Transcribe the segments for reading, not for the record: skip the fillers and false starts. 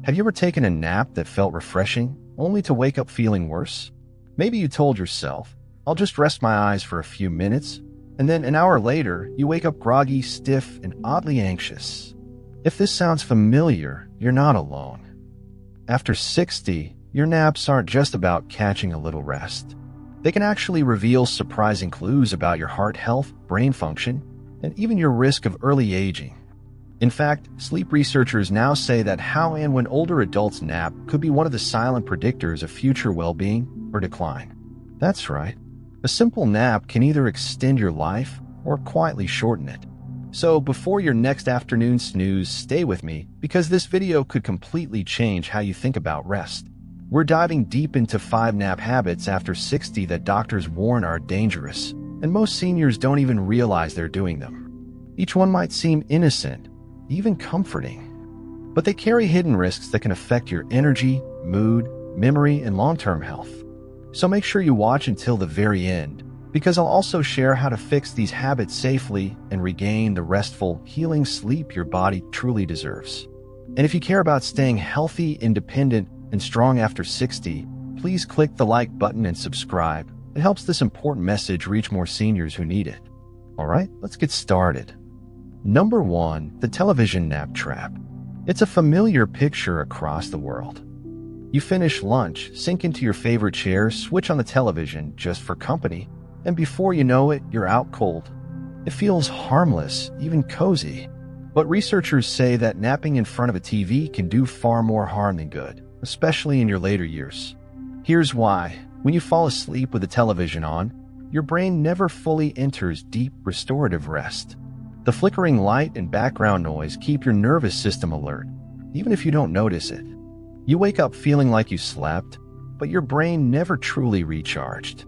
Have you ever taken a nap that felt refreshing, only to wake up feeling worse? Maybe you told yourself, I'll just rest my eyes for a few minutes, and then an hour later, you wake up groggy, stiff, and oddly anxious. If this sounds familiar, you're not alone. After 60, your naps aren't just about catching a little rest. They can actually reveal surprising clues about your heart health, brain function, and even your risk of early aging. In fact, sleep researchers now say that how and when older adults nap could be one of the silent predictors of future well-being or decline. That's right. A simple nap can either extend your life or quietly shorten it. So before your next afternoon snooze, stay with me because this video could completely change how you think about rest. We're diving deep into 5 nap habits after 60 that doctors warn are dangerous, and most seniors don't even realize they're doing them. Each one might seem innocent, even comforting, but they carry hidden risks that can affect your energy, mood, memory, and long-term health. So make sure you watch until the very end, because I'll also share how to fix these habits safely and regain the restful, healing sleep your body truly deserves. And if you care about staying healthy, independent, and strong after 60, please click the like button and subscribe. It helps this important message reach more seniors who need it. All right, let's get started. Number 1, the television nap trap. It's a familiar picture across the world. You finish lunch, sink into your favorite chair, switch on the television just for company, and before you know it, you're out cold. It feels harmless, even cozy. But researchers say that napping in front of a TV can do far more harm than good, especially in your later years. Here's why. When you fall asleep with the television on, your brain never fully enters deep, restorative rest. The flickering light and background noise keep your nervous system alert, even if you don't notice it. You wake up feeling like you slept, but your brain never truly recharged.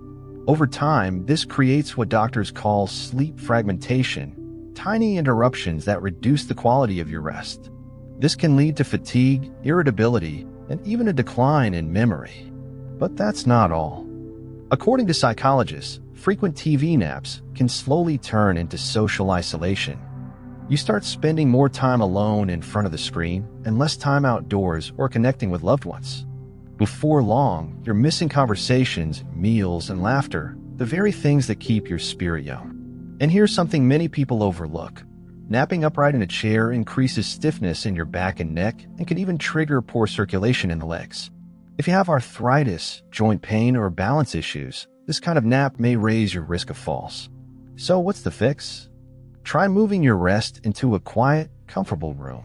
Over time, this creates what doctors call sleep fragmentation, tiny interruptions that reduce the quality of your rest. This can lead to fatigue, irritability, and even a decline in memory. But that's not all. According to psychologists, frequent TV naps can slowly turn into social isolation. You start spending more time alone in front of the screen and less time outdoors or connecting with loved ones. Before long, you're missing conversations, meals, and laughter, the very things that keep your spirit young. And here's something many people overlook. Napping upright in a chair increases stiffness in your back and neck and can even trigger poor circulation in the legs. If you have arthritis, joint pain, or balance issues, this kind of nap may raise your risk of falls. So what's the fix? Try moving your rest into a quiet, comfortable room.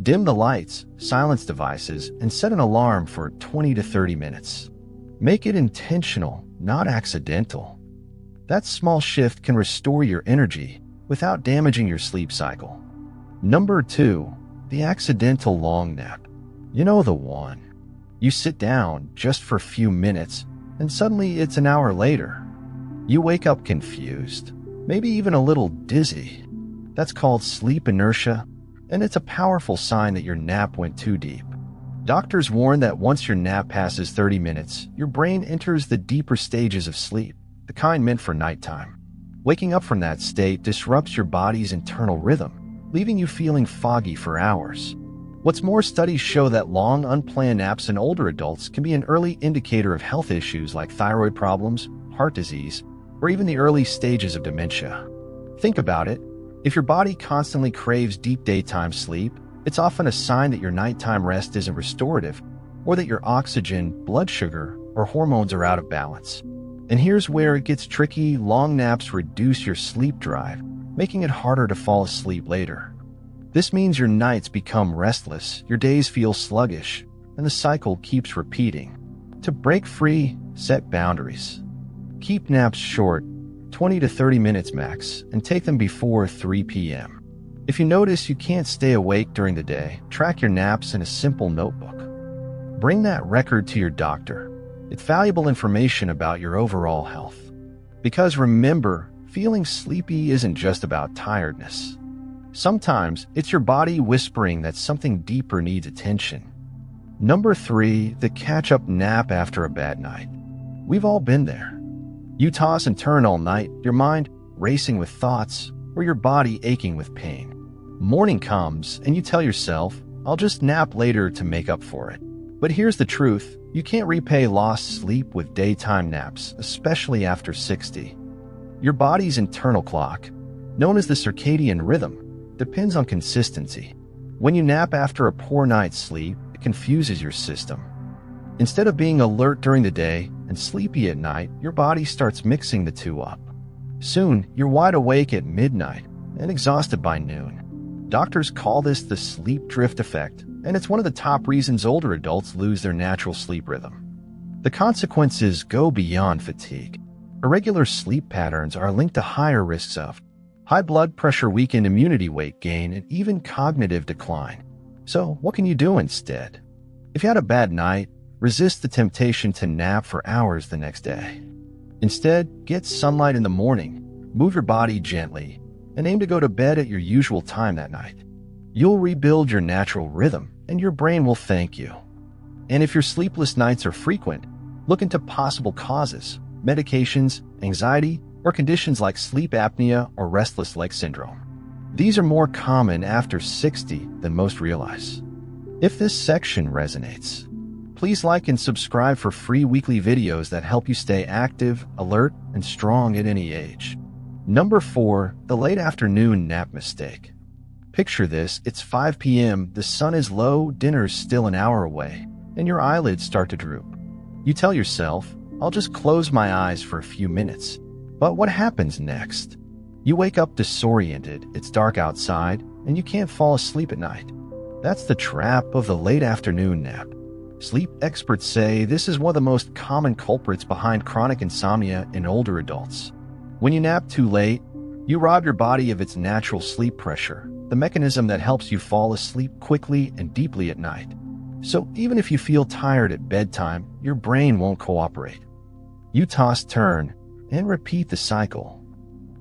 Dim the lights, silence devices, and set an alarm for 20 to 30 minutes. Make it intentional, not accidental. That small shift can restore your energy without damaging your sleep cycle. Number 2, the accidental long nap. You know the one. You sit down just for a few minutes, and suddenly it's an hour later. You wake up confused, maybe even a little dizzy. That's called sleep inertia, and it's a powerful sign that your nap went too deep. Doctors warn that once your nap passes 30 minutes, your brain enters the deeper stages of sleep, the kind meant for nighttime. Waking up from that state disrupts your body's internal rhythm, leaving you feeling foggy for hours. What's more, studies show that long, unplanned naps in older adults can be an early indicator of health issues like thyroid problems, heart disease, or even the early stages of dementia. Think about it. If your body constantly craves deep daytime sleep, it's often a sign that your nighttime rest isn't restorative, or that your oxygen, blood sugar, or hormones are out of balance. And here's where it gets tricky. Long naps reduce your sleep drive, making it harder to fall asleep later. This means your nights become restless, your days feel sluggish, and the cycle keeps repeating. To break free, set boundaries. Keep naps short, 20 to 30 minutes max, and take them before 3 p.m. If you notice you can't stay awake during the day, track your naps in a simple notebook. Bring that record to your doctor. It's valuable information about your overall health. Because remember, feeling sleepy isn't just about tiredness. Sometimes it's your body whispering that something deeper needs attention. Number 3, the catch-up nap after a bad night. We've all been there. You toss and turn all night, your mind racing with thoughts, or your body aching with pain. Morning comes, and you tell yourself, I'll just nap later to make up for it. But here's the truth. You can't repay lost sleep with daytime naps, especially after 60. Your body's internal clock, known as the circadian rhythm, depends on consistency. When you nap after a poor night's sleep, it confuses your system. Instead of being alert during the day and sleepy at night, your body starts mixing the two up. Soon, you're wide awake at midnight and exhausted by noon. Doctors call this the sleep drift effect, and it's one of the top reasons older adults lose their natural sleep rhythm. The consequences go beyond fatigue. Irregular sleep patterns are linked to higher risks of high blood pressure, weakened immunity, weight gain, and even cognitive decline. So, what can you do instead? If you had a bad night, resist the temptation to nap for hours the next day. Instead, get sunlight in the morning, move your body gently, and aim to go to bed at your usual time that night. You'll rebuild your natural rhythm, and your brain will thank you. And if your sleepless nights are frequent, look into possible causes, medications, anxiety, or conditions like sleep apnea or restless leg syndrome. These are more common after 60 than most realize. If this section resonates, please like and subscribe for free weekly videos that help you stay active, alert, and strong at any age. Number 4, the late afternoon nap mistake. Picture this, it's 5 p.m., the sun is low, dinner's still an hour away, and your eyelids start to droop. You tell yourself, I'll just close my eyes for a few minutes. But what happens next? You wake up disoriented, it's dark outside, and you can't fall asleep at night. That's the trap of the late afternoon nap. Sleep experts say this is one of the most common culprits behind chronic insomnia in older adults. When you nap too late, you rob your body of its natural sleep pressure, the mechanism that helps you fall asleep quickly and deeply at night. So even if you feel tired at bedtime, your brain won't cooperate. You toss, turn, and repeat the cycle.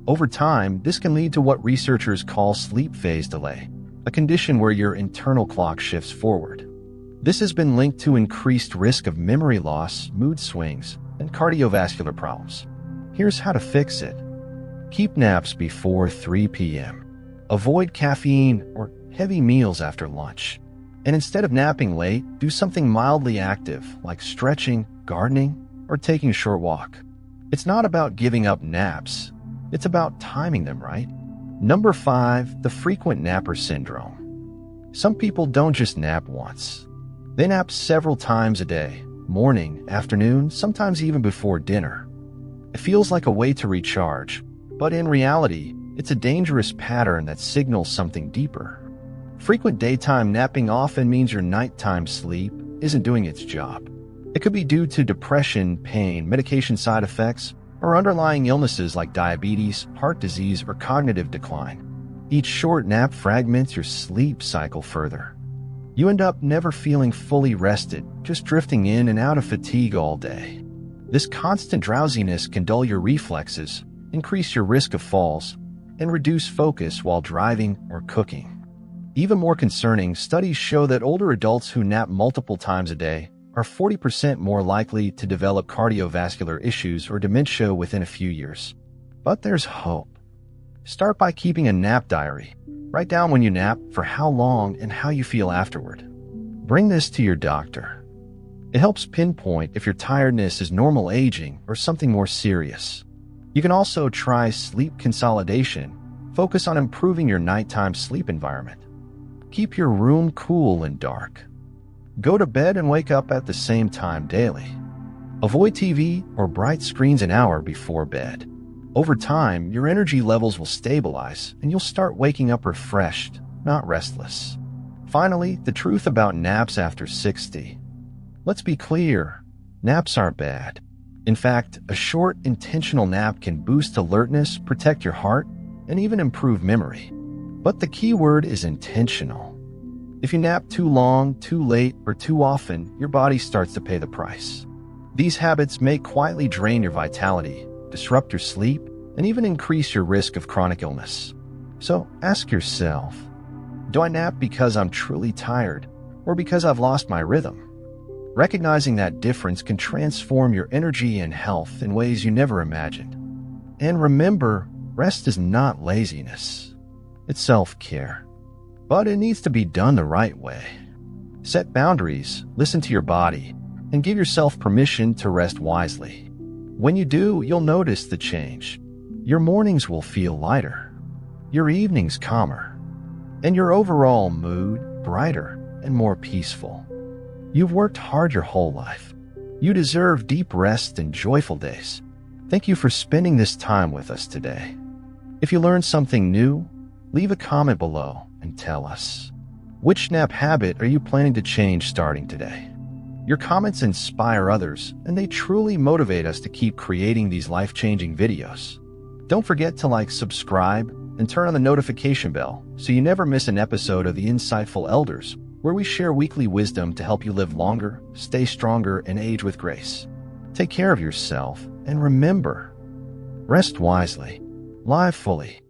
Over time, this can lead to what researchers call sleep phase delay, a condition where your internal clock shifts forward. This has been linked to increased risk of memory loss, mood swings, and cardiovascular problems. Here's how to fix it. Keep naps before 3 p.m. Avoid caffeine or heavy meals after lunch. And instead of napping late, do something mildly active like stretching, gardening, or taking a short walk. It's not about giving up naps. It's about timing them right. Number 5, the frequent napper syndrome. Some people don't just nap once. They nap several times a day, morning, afternoon, sometimes even before dinner. It feels like a way to recharge, but in reality, it's a dangerous pattern that signals something deeper. Frequent daytime napping often means your nighttime sleep isn't doing its job. It could be due to depression, pain, medication side effects, or underlying illnesses like diabetes, heart disease, or cognitive decline. Each short nap fragments your sleep cycle further. You end up never feeling fully rested, just drifting in and out of fatigue all day. This constant drowsiness can dull your reflexes, increase your risk of falls, and reduce focus while driving or cooking. Even more concerning, studies show that older adults who nap multiple times a day are 40% more likely to develop cardiovascular issues or dementia within a few years. But there's hope. Start by keeping a nap diary. Write down when you nap, for how long, and how you feel afterward. Bring this to your doctor. It helps pinpoint if your tiredness is normal aging or something more serious. You can also try sleep consolidation. Focus on improving your nighttime sleep environment. Keep your room cool and dark. Go to bed and wake up at the same time daily. Avoid TV or bright screens an hour before bed. Over time, your energy levels will stabilize and you'll start waking up refreshed, not restless. Finally, the truth about naps after 60. Let's be clear, naps aren't bad. In fact, a short, intentional nap can boost alertness, protect your heart, and even improve memory. But the key word is intentional. If you nap too long, too late, or too often, your body starts to pay the price. These habits may quietly drain your vitality, disrupt your sleep, and even increase your risk of chronic illness. So ask yourself, do I nap because I'm truly tired or because I've lost my rhythm? Recognizing that difference can transform your energy and health in ways you never imagined. And remember, rest is not laziness. It's self-care. But it needs to be done the right way. Set boundaries, listen to your body, and give yourself permission to rest wisely. When you do, you'll notice the change. Your mornings will feel lighter, your evenings calmer, and your overall mood brighter and more peaceful. You've worked hard your whole life. You deserve deep rest and joyful days. Thank you for spending this time with us today. If you learned something new, leave a comment below and tell us. Which nap habit are you planning to change starting today? Your comments inspire others, and they truly motivate us to keep creating these life-changing videos. Don't forget to like, subscribe, and turn on the notification bell so you never miss an episode of The Insightful Elders, where we share weekly wisdom to help you live longer, stay stronger, and age with grace. Take care of yourself, and remember, rest wisely, live fully.